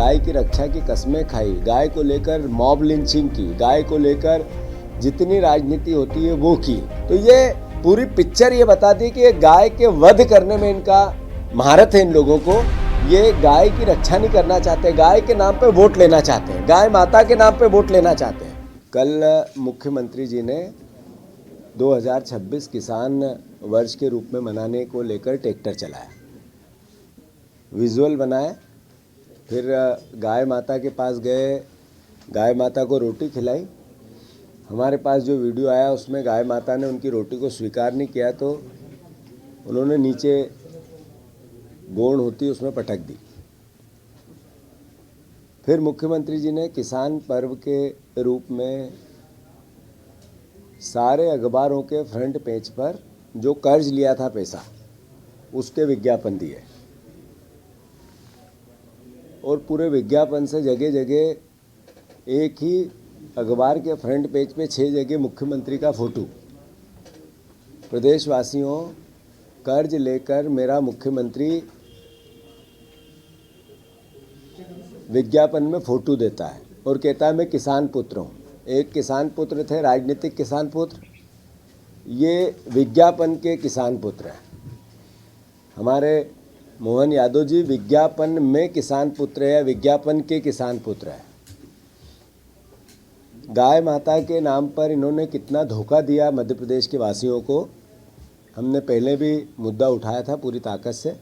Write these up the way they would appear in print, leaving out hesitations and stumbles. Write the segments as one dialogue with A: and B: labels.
A: गाय की रक्षा की कस्में खाई, गाय को लेकर मॉब लिंचिंग की, गाय को लेकर जितनी राजनीति होती है वो की। तो ये पूरी पिक्चर ये बताती है कि ये गाय के वध करने में इनका महारत है। इन लोगों को ये गाय की रक्षा नहीं करना चाहते, गाय के नाम पे वोट लेना चाहते हैं, गाय माता के नाम पे वोट लेना चाहते हैं। कल मुख्यमंत्री जी ने 2026 किसान वर्ष के रूप में मनाने को लेकर ट्रैक्टर चलाया, विजुअल बनाए, फिर गाय माता के पास गए, गाय माता को रोटी खिलाई। हमारे पास जो वीडियो आया उसमें गाय माता ने उनकी रोटी को स्वीकार नहीं किया तो उन्होंने नीचे गोंड होती उसमें पटक दी। फिर मुख्यमंत्री जी ने किसान पर्व के रूप में सारे अखबारों के फ्रंट पेज पर जो कर्ज लिया था पैसा उसके विज्ञापन दिए और पूरे विज्ञापन से जगह जगह एक ही अखबार के फ्रंट पेज पे 6 जगह मुख्यमंत्री का फोटो। प्रदेशवासियों, कर्ज लेकर मेरा मुख्यमंत्री विज्ञापन में फोटो देता है और कहता है मैं किसान पुत्र हूँ। एक किसान पुत्र थे, राजनीतिक किसान पुत्र, ये विज्ञापन के किसान पुत्र हैं। हमारे मोहन यादव जी विज्ञापन में किसान पुत्र है, विज्ञापन के किसान पुत्र है। गाय माता के नाम पर इन्होंने कितना धोखा दिया मध्य प्रदेश के वासियों को। हमने पहले भी मुद्दा उठाया था पूरी ताकत से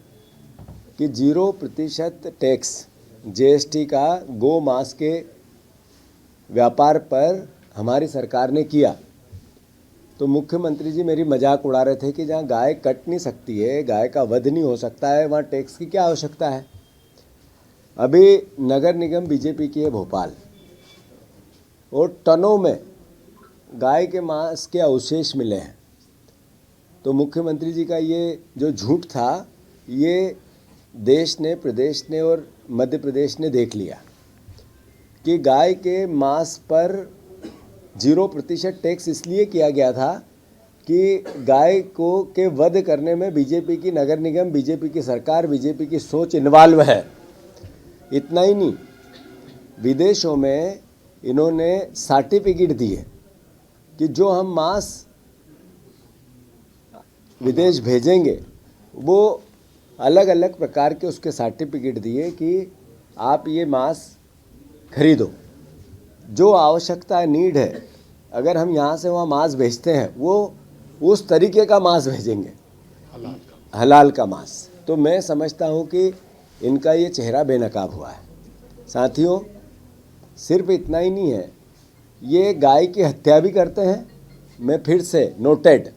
A: कि 0% टैक्स जीएसटी का गौ मांस के व्यापार पर हमारी सरकार ने किया। तो मुख्यमंत्री जी मेरी मजाक उड़ा रहे थे कि जहाँ गाय कट नहीं सकती है, गाय का वध नहीं हो सकता है, वहाँ टैक्स की क्या आवश्यकता है। अभी नगर निगम बीजेपी की है भोपाल और टनों में गाय के मांस के अवशेष मिले हैं। तो मुख्यमंत्री जी का ये जो झूठ था ये देश ने, प्रदेश ने और मध्य प्रदेश ने देख लिया कि गाय के मांस पर 0% टैक्स इसलिए किया गया था कि गाय को के वध करने में बीजेपी की नगर निगम, बीजेपी की सरकार, बीजेपी की सोच इन्वॉल्व है। इतना ही नहीं, विदेशों में इन्होंने सर्टिफिकेट दिए कि जो हम मांस विदेश भेजेंगे वो अलग अलग प्रकार के उसके सर्टिफिकेट दिए कि आप ये मांस खरीदो, जो आवश्यकता है, नीड है। अगर हम यहाँ से वहाँ मांस भेजते हैं वो उस तरीके का मांस भेजेंगे, हलाल का मांस। तो मैं समझता हूँ कि इनका ये चेहरा बेनकाब हुआ है। साथियों, सिर्फ इतना ही नहीं है, ये गाय की हत्या भी करते हैं। मैं फिर से नोटेड,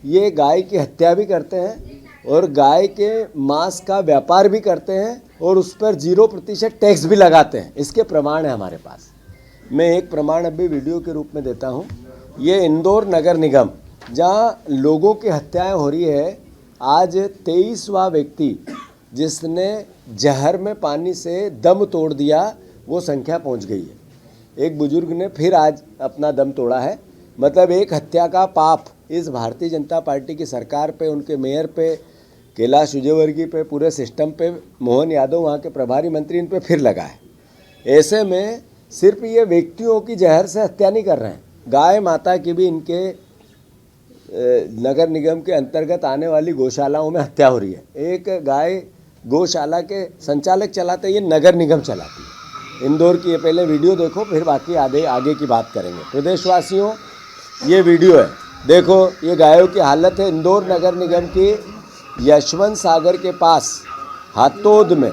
A: ये गाय की हत्या भी करते हैं और गाय के मांस का व्यापार भी करते हैं और उस पर 0% टैक्स भी लगाते हैं। इसके प्रमाण है हमारे पास। मैं एक प्रमाण अभी वीडियो के रूप में देता हूं। ये इंदौर नगर निगम जहां लोगों की हत्याएं हो रही है, आज 23वां व्यक्ति जिसने जहर में पानी से दम तोड़ दिया वो संख्या पहुंच गई है। एक बुजुर्ग ने फिर आज अपना दम तोड़ा है। मतलब एक हत्या का पाप इस भारतीय जनता पार्टी की सरकार पे, उनके मेयर पे, कैलाश विजयवर्गीय पे, पूरे सिस्टम पे, मोहन यादव वहाँ के प्रभारी मंत्री, इन पे फिर लगा है। ऐसे में सिर्फ ये व्यक्तियों की जहर से हत्या नहीं कर रहे हैं, गाय माता की भी इनके नगर निगम के अंतर्गत आने वाली गौशालाओं में हत्या हो रही है। एक गाय गौशाला के संचालक चलाते, ये नगर निगम चलाती है। इंदौर की ये पहले वीडियो देखो, फिर बाकी आगे की बात करेंगे। प्रदेशवासियों, ये वीडियो है, देखो ये गायों की हालत है। इंदौर नगर निगम की यशवंत सागर के पास हातोद में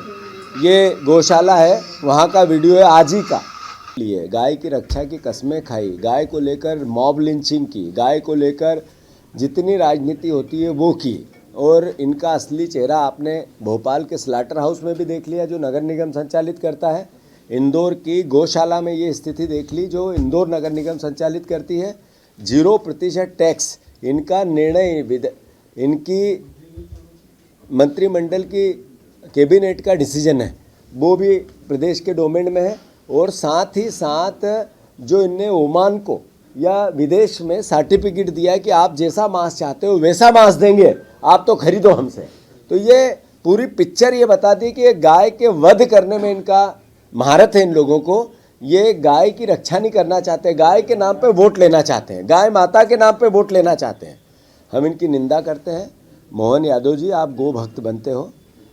A: ये गौशाला है, वहाँ का वीडियो है आज ही का। लिए गाय की रक्षा की कस्में खाई, गाय को लेकर मॉब लिंचिंग की, गाय को लेकर जितनी राजनीति होती है वो की। और इनका असली चेहरा आपने भोपाल के स्लाटर हाउस में भी देख लिया जो नगर निगम संचालित करता है। इंदौर की गौशाला में ये स्थिति देख ली जो इंदौर नगर निगम संचालित करती है। 0% टैक्स इनका निर्णय, इनकी मंत्रिमंडल की कैबिनेट का डिसीजन है, वो भी प्रदेश के डोमेन में है। और साथ ही साथ जो इनने ओमान को या विदेश में सर्टिफिकेट दिया है कि आप जैसा मांस चाहते हो वैसा मांस देंगे, आप तो खरीदो हमसे। तो ये पूरी पिक्चर ये बताती है कि गाय के वध करने में इनका महारत है इन लोगों को, ये गाय की रक्षा नहीं करना चाहते, गाय के नाम पे वोट लेना चाहते हैं, गाय माता के नाम पे वोट लेना चाहते हैं। हम इनकी निंदा करते हैं। मोहन यादव जी, आप गो भक्त बनते हो।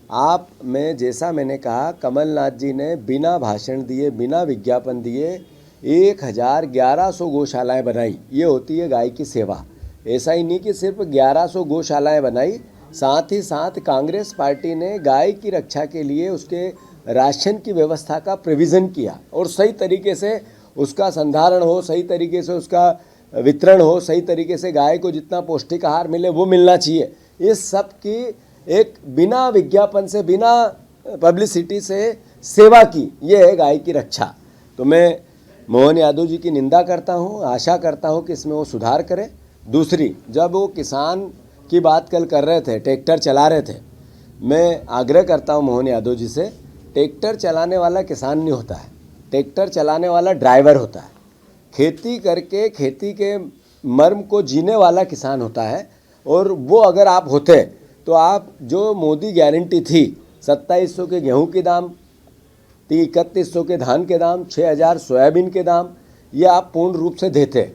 A: आप में जैसा मैंने कहा, कमलनाथ जी ने बिना भाषण दिए, बिना विज्ञापन दिए 1100 गौशालाएँ बनाई। ये होती है गाय की सेवा। ऐसा ही नहीं कि सिर्फ 1100 गौशालाएँ बनाई, साथ ही साथ कांग्रेस पार्टी ने गाय की रक्षा के लिए उसके राशन की व्यवस्था का प्रोविज़न किया और सही तरीके से उसका संधारण हो, सही तरीके से उसका वितरण हो, सही तरीके से गाय को जितना पौष्टिक आहार मिले वो मिलना चाहिए। इस सब की एक बिना विज्ञापन से, बिना पब्लिसिटी से सेवा की, ये है गाय की रक्षा। तो मैं मोहन यादव जी की निंदा करता हूँ, आशा करता हूँ कि इसमें वो सुधार करें। दूसरी, जब वो किसान की बात कल कर रहे थे, ट्रैक्टर चला रहे थे, मैं आग्रह करता हूँ मोहन यादव जी से, ट्रैक्टर चलाने वाला किसान नहीं होता है, ट्रैक्टर चलाने वाला ड्राइवर होता है। खेती करके खेती के मर्म को जीने वाला किसान होता है। और वो अगर आप होते तो आप जो मोदी गारंटी थी, 2700 के गेहूं के दाम, 3100 के धान के दाम, 6000 सोयाबीन के दाम, ये आप पूर्ण रूप से देते।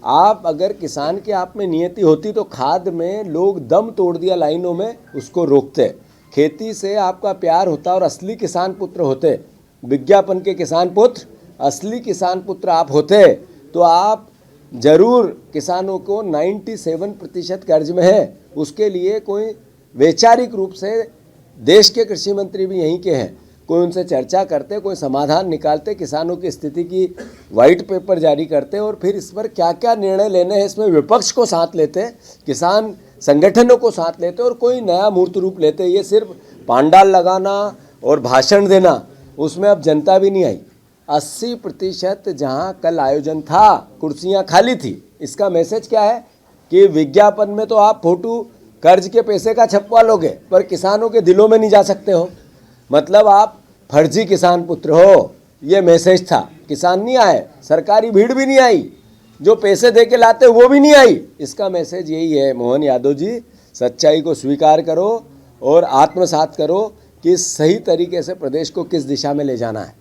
A: आप अगर किसान की आप में नियति होती तो खाद में लोग दम तोड़ दिया लाइनों में, उसको रोकते। खेती से आपका प्यार होता और असली किसान पुत्र होते, विज्ञापन के किसान पुत्र, असली किसान पुत्र आप होते तो आप जरूर किसानों को 97% कर्ज में है, उसके लिए कोई वैचारिक रूप से देश के कृषि मंत्री भी यहीं के हैं, कोई उनसे चर्चा करते, कोई समाधान निकालते, किसानों की स्थिति की वाइट पेपर जारी करते और फिर इस पर क्या क्या निर्णय लेने हैं इसमें विपक्ष को साथ लेते, किसान संगठनों को साथ लेते और कोई नया मूर्त रूप लेते। ये सिर्फ पांडाल लगाना और भाषण देना, उसमें अब जनता भी नहीं आई। 80% जहाँ कल आयोजन था कुर्सियाँ खाली थी। इसका मैसेज क्या है कि विज्ञापन में तो आप फोटो कर्ज के पैसे का छपवा लोगे पर किसानों के दिलों में नहीं जा सकते हो, मतलब आप फर्जी किसान पुत्र हो, ये मैसेज था। किसान नहीं आए, सरकारी भीड़ भी नहीं आई, जो पैसे दे के लाते वो भी नहीं आई। इसका मैसेज यही है, मोहन यादव जी, सच्चाई को स्वीकार करो और आत्मसात करो कि सही तरीके से प्रदेश को किस दिशा में ले जाना है।